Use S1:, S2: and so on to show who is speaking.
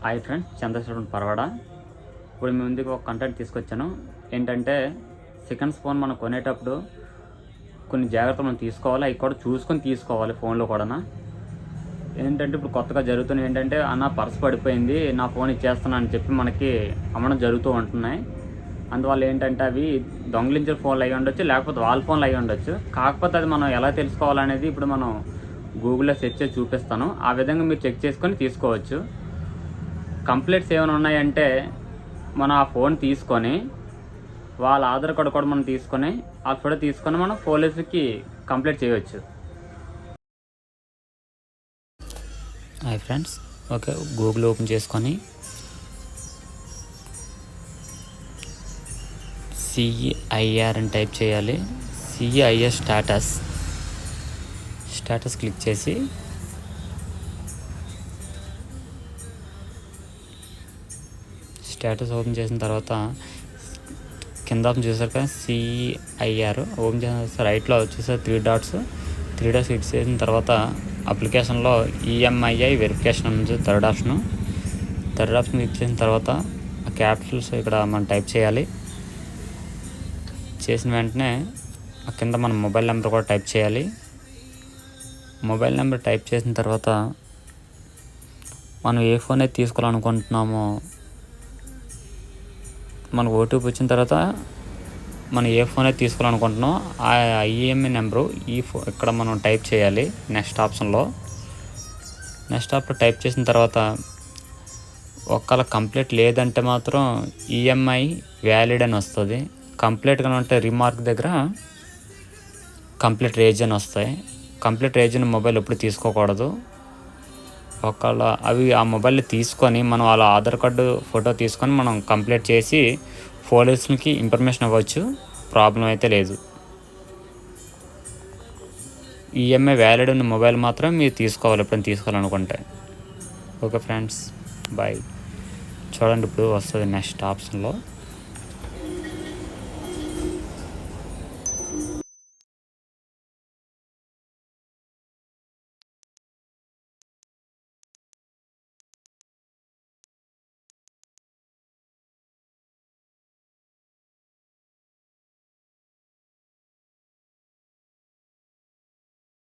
S1: Hi friends, Chandrasekhar Paravada. ఇప్పుడు మీ ముందుకు ఒక కంటెంట్ తీసుకొచ్చాను. ఏంటంటే సెకండ్స్ ఫోన్ మనం కొనేటప్పుడు కొన్ని జాగ్రత్తలు మనం తీసుకోవాలి, అవి కూడా చూసుకొని తీసుకోవాలి. ఫోన్లో కూడా ఏంటంటే ఇప్పుడు కొత్తగా జరుగుతున్నది ఏంటంటే, అన్న పర్స్ పడిపోయింది, నా ఫోన్ ఇచ్చేస్తున్నా అని చెప్పి మనకి అమ్మడం జరుగుతూ ఉంటున్నాయి. అందువల్ల ఏంటంటే అవి దొంగలించిన ఫోన్లు అయ్యి ఉండొచ్చు, లేకపోతే వాళ్ళ ఫోన్లు అయ్యి ఉండొచ్చు. కాకపోతే అది మనం ఎలా తెలుసుకోవాలనేది ఇప్పుడు మనం గూగుల్లో సెర్చ్ చేసి చూపిస్తాను. ఆ విధంగా మీరు చెక్ చేసుకొని తీసుకోవచ్చు. కంప్లైంట్స్ ఏమైనా ఉన్నాయంటే మనం ఆ ఫోన్ తీసుకొని వాళ్ళ ఆధార్ కార్డు కూడా మనం తీసుకొని ఆ ఫోటో తీసుకొని మనం పోలీసులకి కంప్లైంట్ చేయవచ్చు. Hi friends, okay, Google open చేసుకొని CIR అని టైప్ చేయాలి. CIR స్టేటస్ క్లిక్ చేసి స్టేటస్ ఓపెన్ చేసిన తర్వాత కింద ఆప్షన్ చూసారు కదా, CIR ఓపెన్ చేసిన తర్వాత రైట్లో చూసారు త్రీ డాట్స్ క్లిక్ చేసిన తర్వాత అప్లికేషన్లో EMI వెరిఫికేషన్ ఉంది. థర్డ్ ఆప్షన్ క్లిక్ చేసిన తర్వాత ఆ క్యాప్షన్స్ ఇక్కడ మనం టైప్ చేయాలి. చేసిన వెంటనే ఆ కింద మన మొబైల్ నెంబర్ కూడా టైప్ చేయాలి. మొబైల్ నెంబర్ టైప్ చేసిన తర్వాత మనం ఏ ఫోన్ అయితే తీసుకోవాలనుకుంటున్నామో మనకు ఓటీపీ వచ్చిన తర్వాత మనం ఏ ఫోన్ అయితే తీసుకోవాలనుకుంటున్నామో ఆ IMEI నెంబరు ఇక్కడ మనం టైప్ చేయాలి. నెక్స్ట్ ఆప్షన్లో టైప్ చేసిన తర్వాత ఒకవేళ కంప్లీట్ లేదంటే మాత్రం EMI వ్యాలిడ్ అని వస్తుంది. కంప్లీట్గా ఉంటే రిమార్క్ దగ్గర కంప్లీట్ రేజ్ అని వస్తాయి. కంప్లీట్ రేజ్ అని మొబైల్ ఎప్పుడు తీసుకోకూడదు. ఒకవేళ అవి ఆ మొబైల్ తీసుకొని మనం వాళ్ళ ఆధార్ కార్డు ఫోటో తీసుకొని మనం కంప్లీట్ చేసి పోలీసులకి ఇన్ఫర్మేషన్ ఇవ్వచ్చు. ప్రాబ్లం అయితే లేదు. EMI వ్యాలిడ్ ఉన్న మొబైల్ మాత్రం మీరు తీసుకోవాలి ఎప్పుడైనా తీసుకోవాలనుకుంటే. Okay friends, bye. చూడండి, ఇప్పుడు వస్తుంది నెక్స్ట్ ఆప్షన్లో